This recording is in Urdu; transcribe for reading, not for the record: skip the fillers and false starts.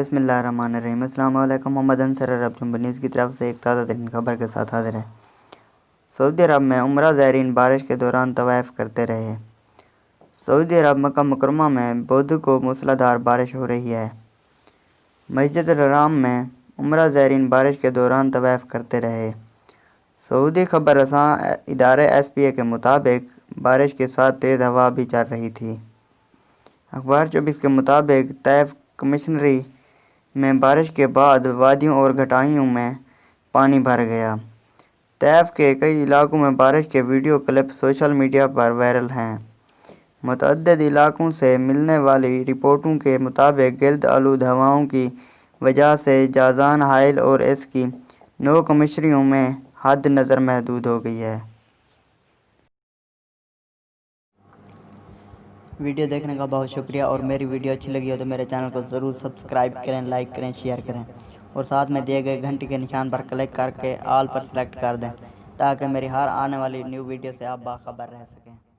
بسم اللہ الرحمن الرحیم۔ السلام علیکم۔ محمد انصر عرب جنبنیز کی طرف سے ایک تازہ ترین خبر کے ساتھ حاضر ہے۔ سعودی عرب میں عمرہ زائرین بارش کے دوران طواف کرتے رہے۔ سعودی عرب مکہ مکرمہ میں بدھ کو موسلادھار بارش ہو رہی ہے۔ مسجد الحرام میں عمرہ زائرین بارش کے دوران طواف کرتے رہے۔ سعودی خبر رساں ادارے SPA کے مطابق بارش کے ساتھ تیز ہوا بھی چل رہی تھی۔ اخبار 24 کے مطابق طائف کمشنری میں بارش کے بعد وادیوں اور گھاٹیوں میں پانی بھر گیا۔ طائف کے کئی علاقوں میں بارش کے ویڈیو کلپ سوشل میڈیا پر وائرل ہیں۔ متعدد علاقوں سے ملنے والی رپورٹوں کے مطابق گرد آلود ہواؤں کی وجہ سے جازان ہائل اور اس کی 9 کمشنریوں میں حد نظر محدود ہو گئی ہے۔ ویڈیو دیکھنے کا بہت شکریہ، اور میری ویڈیو اچھی لگی ہو تو میرے چینل کو ضرور سبسکرائب کریں، لائک کریں، شیئر کریں اور ساتھ میں دیے گئے گھنٹی کے نشان پر کلک کر کے آل پر سلیکٹ کر دیں تاکہ میری ہر آنے والی نیو ویڈیو سے آپ باخبر رہ سکیں۔